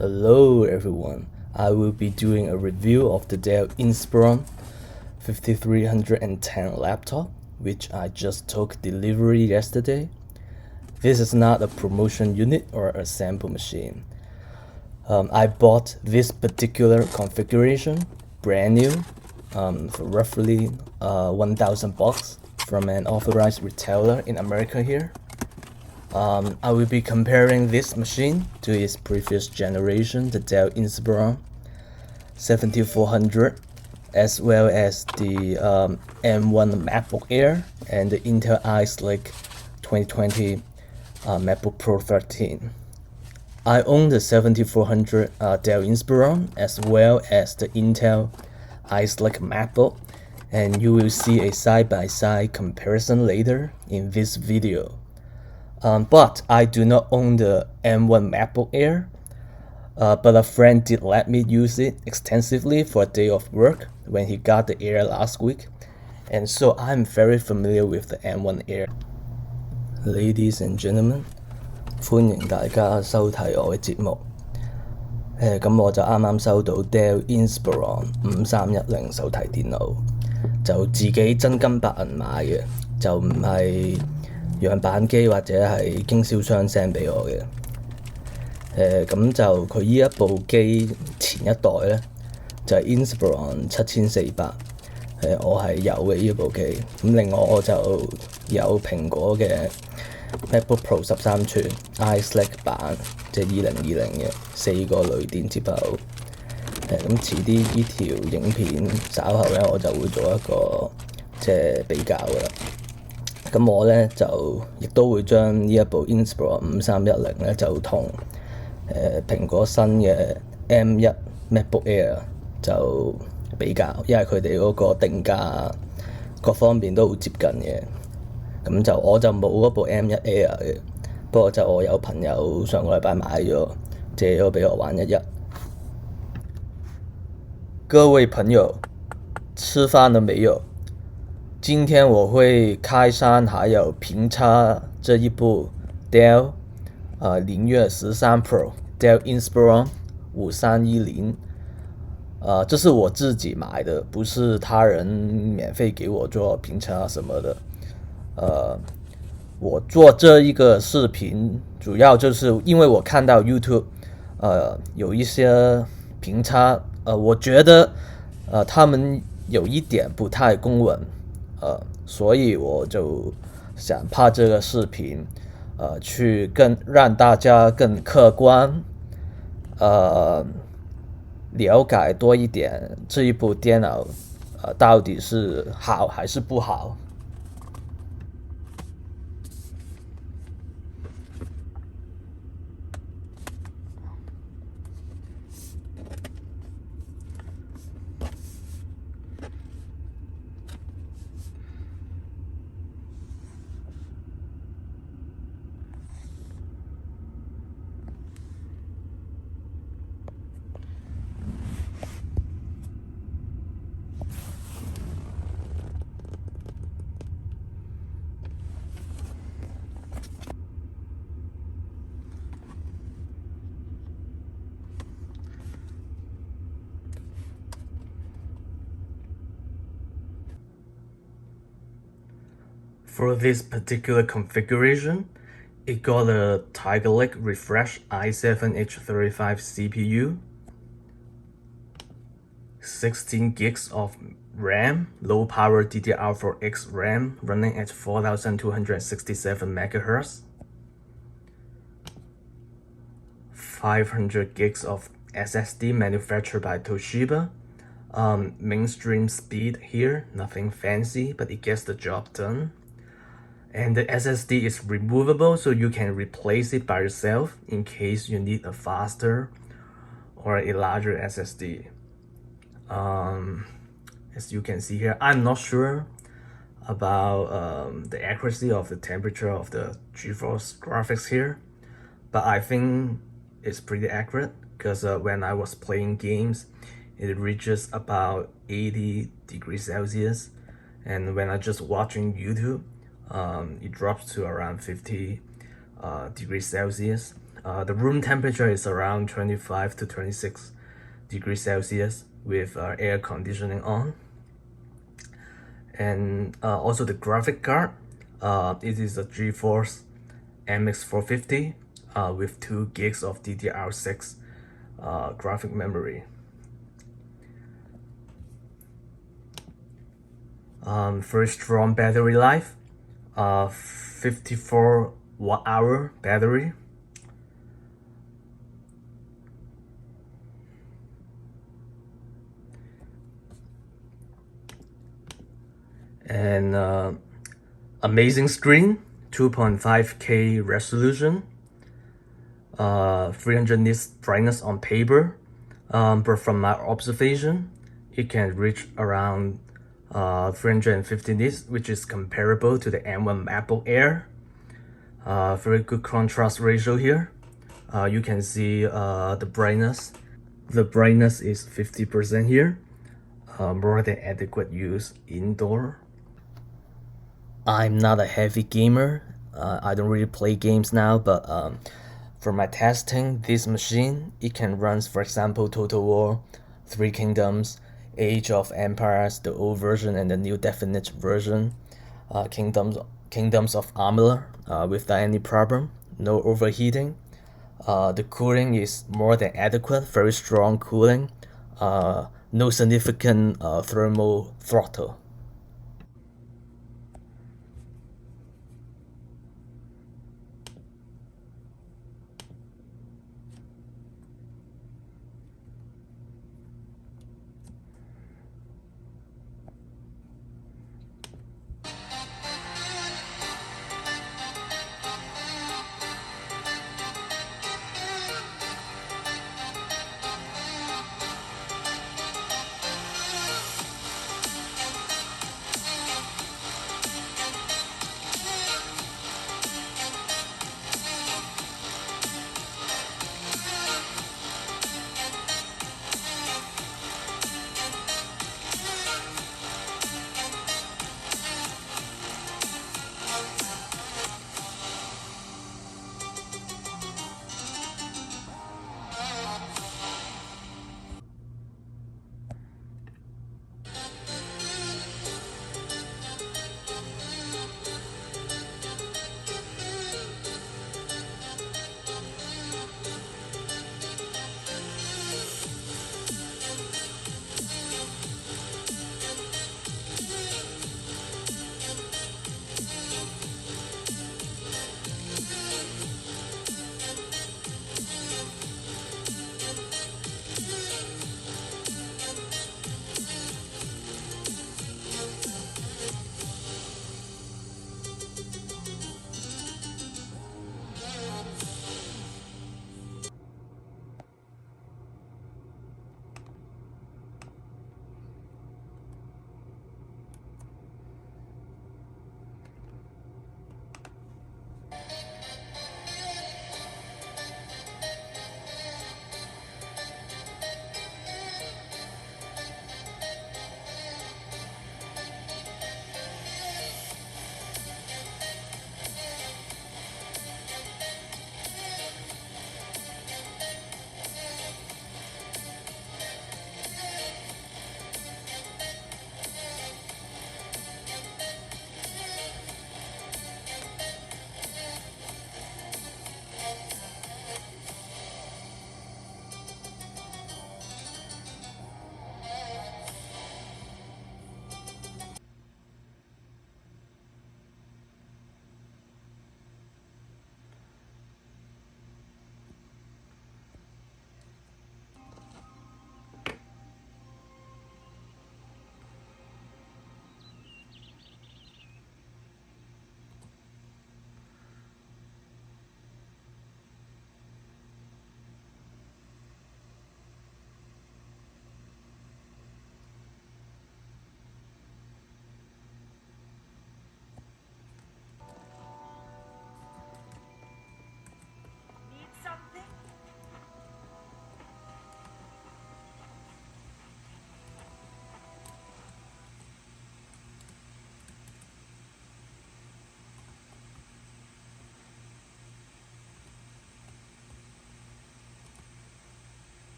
Hello everyone, I will be doing a review of the Dell Inspiron 5310 laptop, which I just took delivery yesterday. This is not a promotion unit or a sample machine. I bought this particular configuration brand new for roughly $1,000 from an authorized retailer in America here. I will be comparing this machine to its previous generation, the Dell Inspiron 7400, as well as the M1 MacBook Air and the Intel Ice Lake 2020 MacBook Pro 13. I own the 7400 Dell Inspiron as well as the Intel Ice Lake MacBook, and you will see a side-by-side comparison later in this video. But I do not own the M1 MacBook Air, but a friend did let me use it extensively for a day of work when he got the Air last week, and so I'm very familiar with the M1 Air. Ladies and gentlemen, 歡迎大家收睇我嘅節目。咁我就啱啱收到 Dell Inspiron 5310手提電腦，就自己真金白銀買嘅，就唔係樣板機或者係經銷商 send 俾我嘅。咁就佢呢一部機前一代咧就係 Inspiron 7400，我係有嘅呢一部機。咁另外我就有蘋果嘅 MacBook Pro 13寸 Ice Lake 版，即係2020嘅4個雷電接口。咁遲啲呢條影片稍後咧我就會做一個即係比較㗎啦。咁我咧就亦都會將呢一部 Inspiron 5310咧就同蘋果新嘅 M1 MacBook Air 就比較，因為佢哋嗰個定價各方面都好接近嘅。咁就我就冇嗰部 M1 Air 嘅，不過就我有朋友上個禮拜買咗，借咗俾我玩一日。各位朋友，吃飯了沒有？今天我會開箱還有評測這一部 Dell 靈越13Pro Dell Inspiron 5310，這是我自己買的，不是他人免費給我做評測什麼的。我做這一個視頻主要就是因為我看到 YouTube 有一些評測，我覺得他們有一點不太公允。所以我就想拍這個視頻，去讓大家更客觀，了解多一點這一部電腦，到底是好還是不好。For this particular configuration, it got a Tiger Lake refresh i7-H35 CPU, 16 gigs of RAM, low power DDR4X RAM running at 4267 MHz, 500 gigs of SSD manufactured by Toshiba. Mainstream speed here, nothing fancy, but it gets the job done. And the SSD is removable, so you can replace it by yourself in case you need a faster or a larger SSD. As you can see here, I'm not sure about the accuracy of the temperature of the GeForce graphics here, but I think it's pretty accurate because when I was playing games, it reaches about 80 degrees Celsius, and when I just watching YouTube, it drops to around 50 degrees Celsius. The room temperature is around 25 to 26 degrees Celsius with air conditioning on. And also the graphic card, it is a GeForce MX 450 with 2 gigs of DDR6 graphic memory. Very strong battery life, 54 watt-hour battery. And amazing screen, 2.5K resolution, 300 nits brightness on paper, but from my observation, it can reach around 350 nits, which is comparable to the M1 MacBook Air. Very good contrast ratio here. You can see the brightness. The brightness is 50% here, more than adequate use indoor. I'm not a heavy gamer. I don't really play games now, but for my testing, this machine, it can run, for example, Total War, Three Kingdoms, Age of Empires, the old version and the new definite version, Kingdoms of Amalur, without any problem, no overheating. The cooling is more than adequate, very strong cooling, no significant thermal throttle.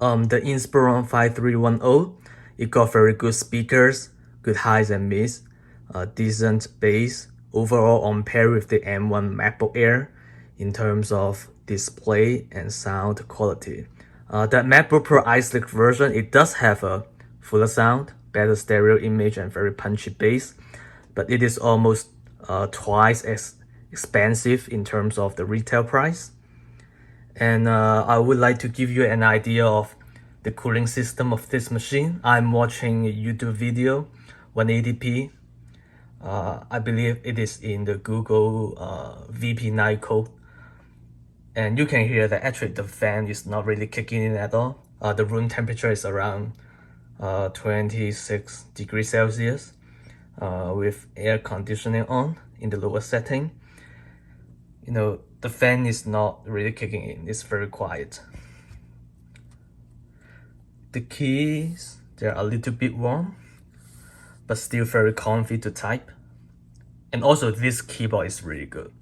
The Inspiron 5310, it got very good speakers, good highs and mids, decent bass, overall on par with the M1 MacBook Air in terms of display and sound quality. That MacBook Pro iSlick version, it does have a fuller sound, better stereo image and very punchy bass, but it is almost twice as expensive in terms of the retail price. And I would like to give you an idea of the cooling system of this machine. I'm watching a YouTube video, 180p. I believe it is in the Google VP9 code. And you can hear that actually the fan is not really kicking in at all. The room temperature is around 26 degrees Celsius with air conditioning on in the lower setting. You know, the fan is not really kicking in, it's very quiet. The keys, they're a little bit warm, but still very comfy to type. And also this keyboard is really good.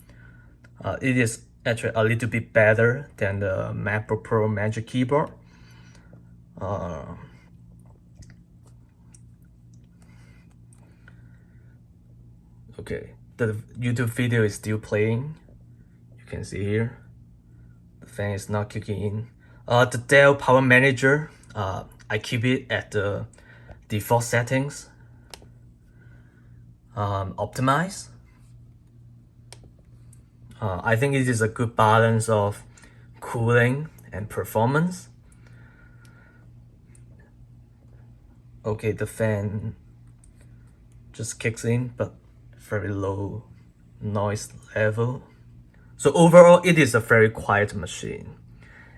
It is actually a little bit better than the MacBook Pro Magic Keyboard. Okay, the YouTube video is still playing. You can see here, the fan is not kicking in. The Dell Power Manager, I keep it at the default settings. Optimize. I think it is a good balance of cooling and performance. Okay, the fan just kicks in, but very low noise level. So overall, it is a very quiet machine.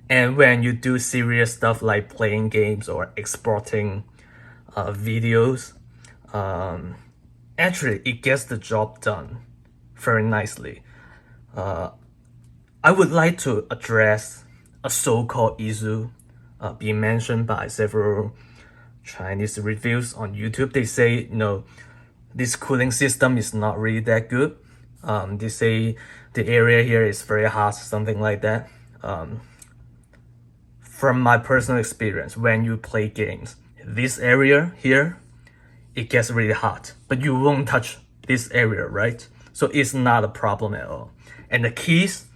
And when you do serious stuff like playing games or exporting videos, actually it gets the job done very nicely. I would like to address a so-called issue being mentioned by several Chinese reviews on YouTube. They say, you know, this cooling system is not really that good. They say the area here is very hot, something like that. From my personal experience, when you play games, this area here, it gets really hot, but you won't touch this area, right? So it's not a problem at all. And the keys,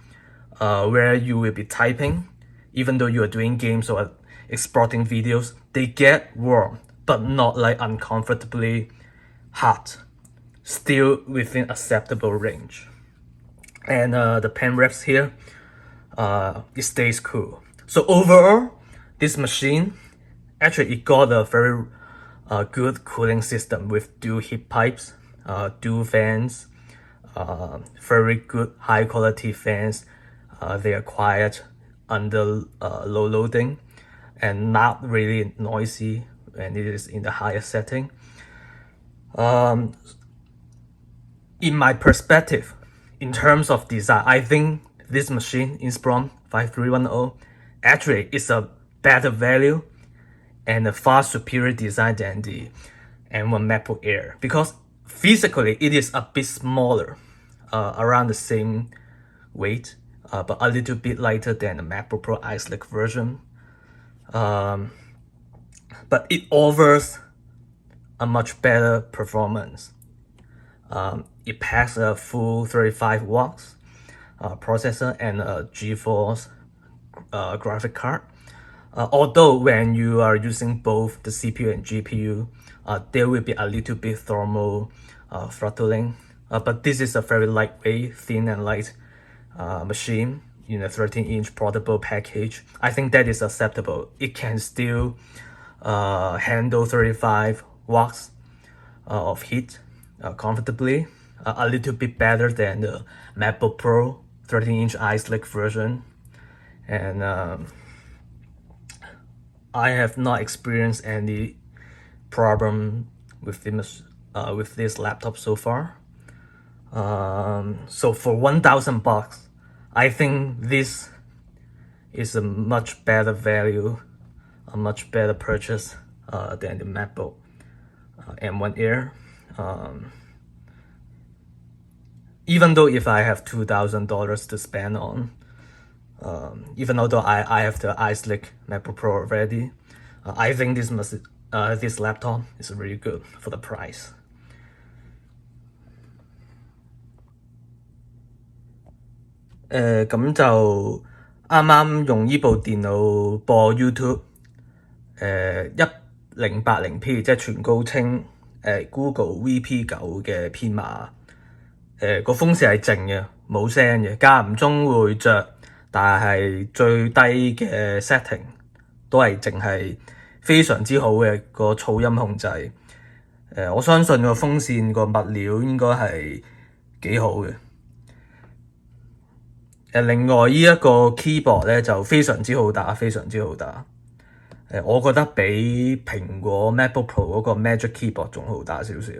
where you will be typing, even though you are doing games or exporting videos, they get warm, but not like uncomfortably hot, still within acceptable range. And the pen wraps here, it stays cool. So overall, this machine, actually it got a very good cooling system with dual heat pipes, dual fans, very good high quality fans. They are quiet under low loading and not really noisy when it is in the higher setting. In my perspective, in terms of design, I think this machine, Inspiron 5310, actually is a better value and a far superior design than the M1 MacBook Air, because physically it is a bit smaller, around the same weight, but a little bit lighter than the MacBook Pro iSlick version. But it offers a much better performance. It packs a full 35 watts processor and a GeForce graphic card. Although when you are using both the CPU and GPU, there will be a little bit thermal throttling. But this is a very lightweight, thin and light machine in a 13-inch portable package. I think that is acceptable. It can still handle 35 watts of heat comfortably, a little bit better than the MacBook Pro 13-inch iSlick version. And I have not experienced any problem with this laptop so far. So for $1,000, I think this is a much better value, a much better purchase than the MacBook M1 Air. Even though if I have $2,000 to spend on Even though I have the iSlick MacBook Pro already, I think this laptop is really good for the price. 咁就啱啱用呢部電腦播 YouTube， 1080p 即係全高清Google VP9 嘅編碼，個風扇係靜嘅，冇聲嘅，間唔中會着，但係最低嘅 setting 都係淨係非常之好嘅個噪音控制。我相信個風扇個物料應該係幾好嘅。另外呢一個 keyboard 咧就非常之好打，非常之好打。我覺得比蘋果 MacBook Pro 嗰個 Magic Keyboard 仲好打少少。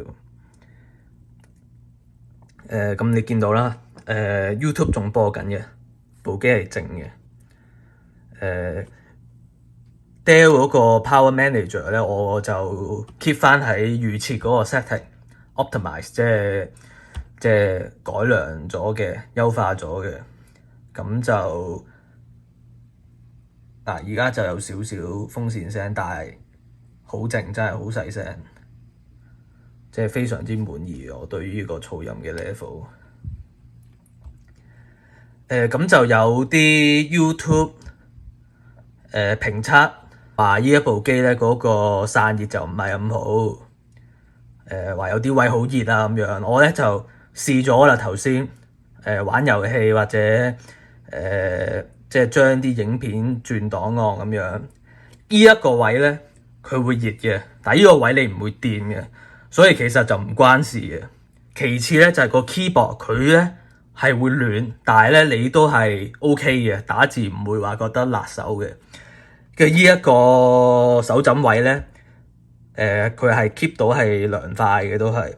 咁你見到啦，YouTube 仲播緊嘅，部機係靜嘅。Dell 嗰個 Power Manager 咧，我就 keep 翻喺預設嗰個 setting，optimize 即係改良咗嘅，優化咗嘅。咁就而家就有少少風扇聲，但係好靜，真係好細聲，即係非常之滿意我對於呢個噪音嘅 level。咁就有啲 YouTube 評測話呢一部機咧嗰個散熱就唔係咁好，話有啲位好熱啊咁樣。我咧就試咗啦，頭先玩遊戲或者即係將啲影片轉檔案咁樣，呢一個位咧佢會熱嘅，但係呢個位你唔會掂嘅，所以其實就唔關事嘅。其次咧就係個 keyboard 佢咧係會暖，但係咧你都係 OK 嘅，打字唔會話覺得辣手嘅。嘅呢一個手枕位咧，佢係 keep 到係涼快嘅，都係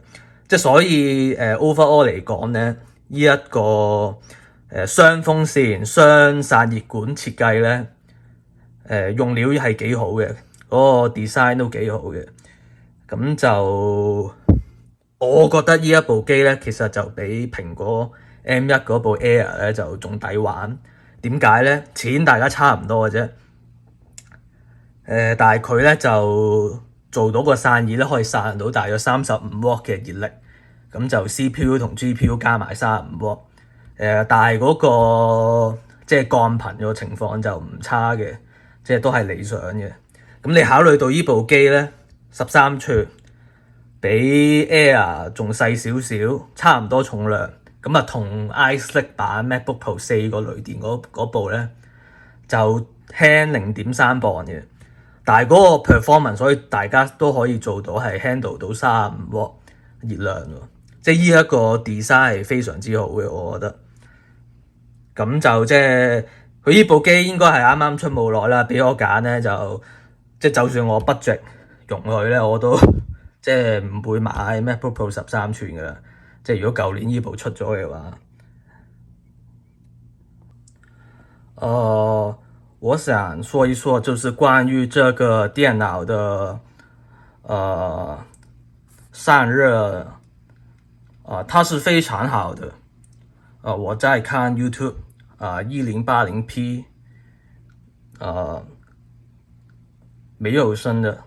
即係所以overall 嚟講咧，呢一個雙風扇雙散熱管設計咧，用料係幾好嘅，嗰個 design 都幾好嘅。咁就我覺得呢一部機咧，其實就比蘋果 M1 嗰部 Air 咧就仲抵玩。點解咧？錢大家差唔多嘅啫。但係佢咧就做到個散熱咧，可以散到大約35W 嘅熱力，咁就 CPU 同 GPU 加埋35W。但係嗰個即係降頻個情況就唔差嘅，即係都係理想嘅。咁你考慮到呢部機咧13吋，比 Air 仲細少少，差唔多重量，咁同 iSlick 版 MacBook Pro 4個雷電嗰部咧就輕0.3磅嘅。但係嗰個 performance， 所以大家都可以做到係 handle 到35W 熱量喎，即係呢一個 design 係非常之好嘅，我覺得。咁就即係佢呢部機應該係啱啱出冇耐啦，俾我揀咧就算我 budget 容許咧，我都即係唔會買 MacBook Pro 13吋㗎啦。即係如果舊年呢部出咗嘅話，我想說一說，就是關於這個電腦的散熱，它是非常好的。我在看 YouTube， 1080p， 沒有聲的。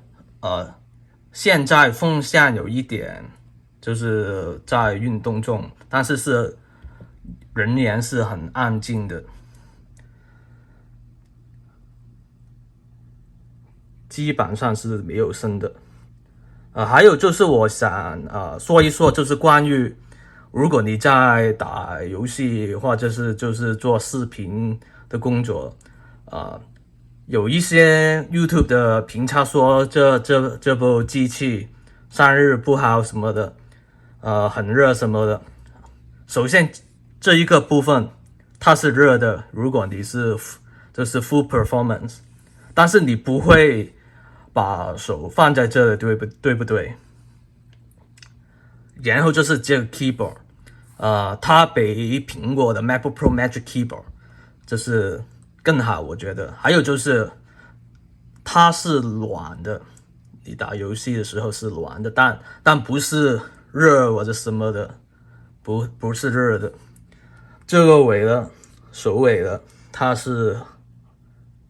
現在風扇有一點就是在運動中，但是仍然是很安靜的。基本上是沒有聲的。還有就是我想說一說，就是關於如果你在打遊戲或者是就是做視頻的工作，有一些 YouTube 的評測說這部機器散熱不好什麼的，很熱什麼的。首先這一個部分它是熱的，如果你是就是 full performance， 但是你不會把手放在這裡，對不對？然後就是這個 keyboard， 它比蘋果的 MacBook Pro Magic Keyboard 就是更好，我覺得。還有就是它是暖的，你打遊戲的時候是暖的，但不是熱或者什麼的，不是熱的。這個尾了，首尾了。它是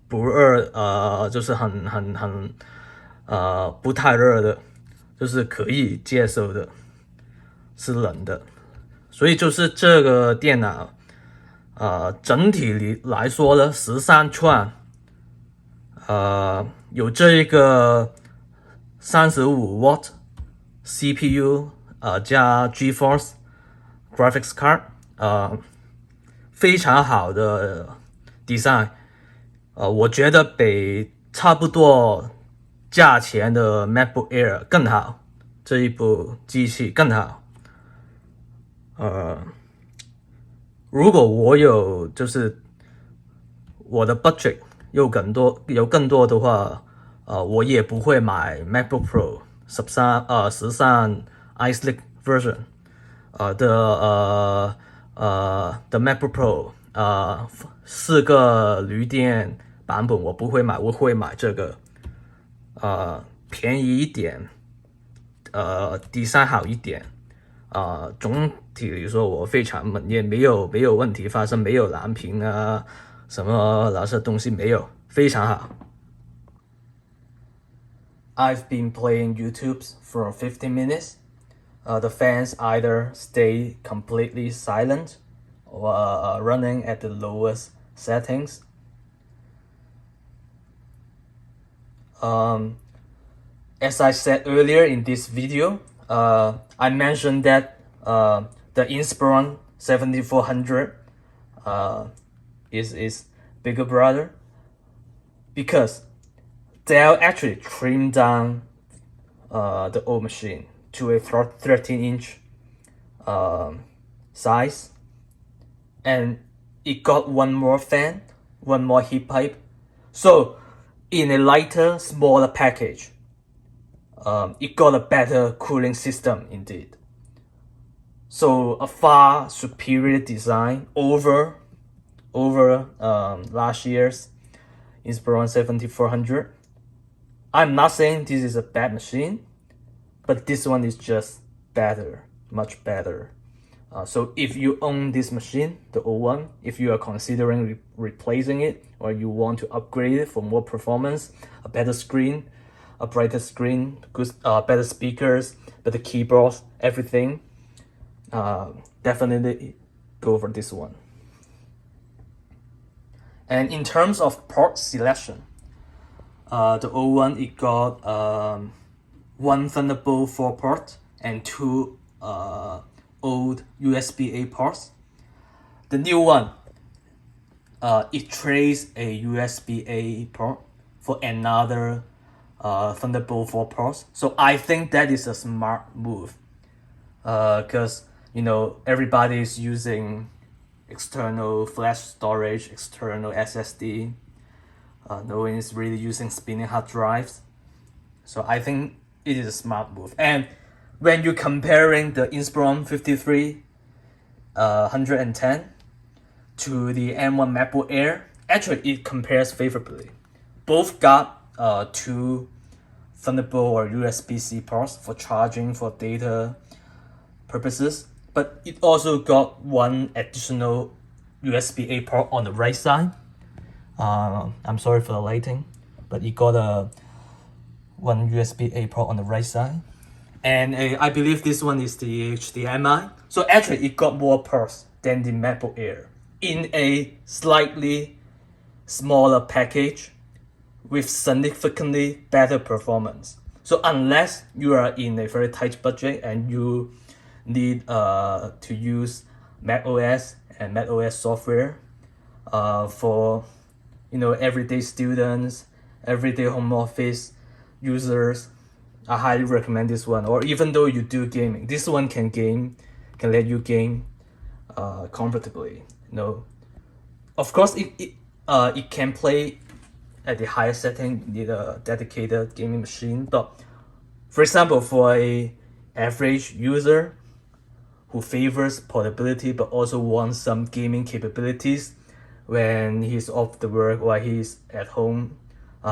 不热，就是不太热的，就是可以接受的，是冷的。所以就是这个电脑，整体来说呢，13寸，有这一个35W CPU，加 GeForce Graphics Card，非常好的 design，我觉得比差不多价钱的 MacBook Air 更好，这一部机器更好。如果我有就是我的 budget 有更多的话，我也不会买 MacBook Pro 13 Ice Lake version，的MacBook Pro， 4个驴电版本我不会买，我会买这个，便宜一点，design 好一点，总体来说我非常满意，没有问题发生，没有蓝屏啊，什么那些东西没有，非常好。I've been playing YouTube for 15 minutes. The fans either stay completely silent or running at the lowest settings. As I said earlier in this video, I mentioned that the Inspiron 7400 is bigger brother, because Dell actually trimmed down the old machine to a 13-inch size, and it got one more fan, one more heat pipe. So in a lighter, smaller package, it got a better cooling system indeed. So a far superior design over last year's Inspiron 7400. I'm not saying this is a bad machine, but this one is just better, much better. So if you own this machine, the old one, if you are considering replacing it, or you want to upgrade it for more performance, a better screen, a brighter screen, good, better speakers, better keyboards, everything, definitely go for this one. And in terms of port selection, the old one, it got one Thunderbolt 4 port and two old USB-A ports. The new one, it trades a USB-A port for another Thunderbolt 4 ports. So I think that is a smart move, because everybody is using external flash storage, external SSD. No one is really using spinning hard drives. So I think it is a smart move. And when you're comparing the Inspiron 5310 to the M1 MacBook Air, actually it compares favorably. Both got two Thunderbolt or USB-C ports for charging, for data purposes, but it also got one additional USB-A port on the right side. I'm sorry for the lighting, but it got one USB-A port on the right side, and I believe this one is the HDMI. So actually it got more ports than the MacBook Air in a slightly smaller package with significantly better performance. So unless you are in a very tight budget and you need to use macOS and macOS software for everyday students, everyday home office users, I highly recommend this one. Or even though you do gaming, this one can let you game comfortably. Of course it can play at the higher setting. You need a dedicated gaming machine, but for example, for a average user who favors portability but also wants some gaming capabilities when he's off the work or he's at home,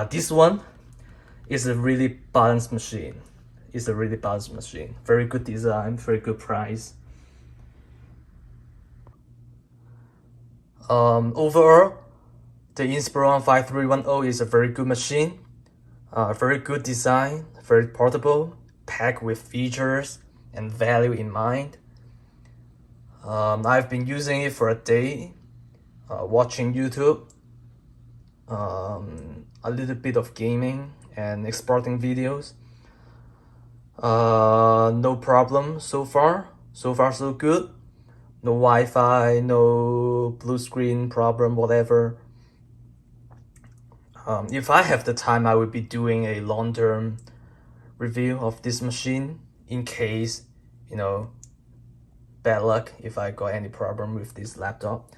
this one is a really balanced machine. It's a really balanced machine. Very good design, very good price. Overall, The Inspiron 5310 is a very good machine, very good design, very portable, packed with features and value in mind. I've been using it for a day, watching YouTube, a little bit of gaming and exporting videos. No problem so far. So far so good. No Wi-Fi, no blue screen problem, whatever. If I have the time, I would be doing a long-term review of this machine in case, bad luck if I got any problem with this laptop.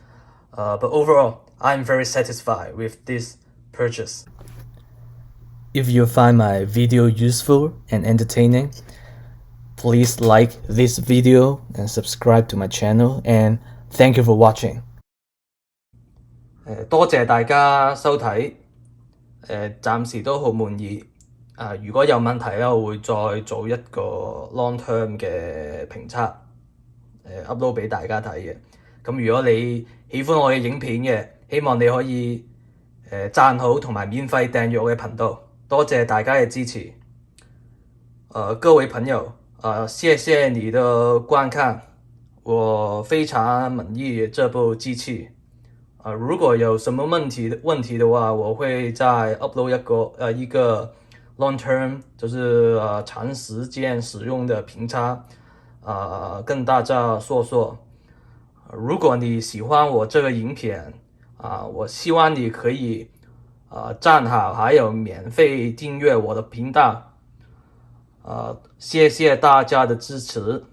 But overall, I'm very satisfied with this purchase. If you find my video useful and entertaining, please like this video and subscribe to my channel, and thank you for watching. 多謝大家收睇，暫時都好滿意。如果有問題咧，我會再做一個 long term 嘅評測，upload 俾大家睇嘅。咁如果你喜歡我嘅影片嘅，希望你可以讚好同埋免費訂閱我嘅頻道。多謝大家嘅支持。各位朋友，謝謝你的觀看，我非常滿意這部機器。如果有什麼問題的話，我會再 upload 一個 long term， 就是長時間使用的評測，跟大家說說。如果你喜歡我這個影片，我希望你可以讚好，還有免費訂閱我的頻道。謝謝大家的支持。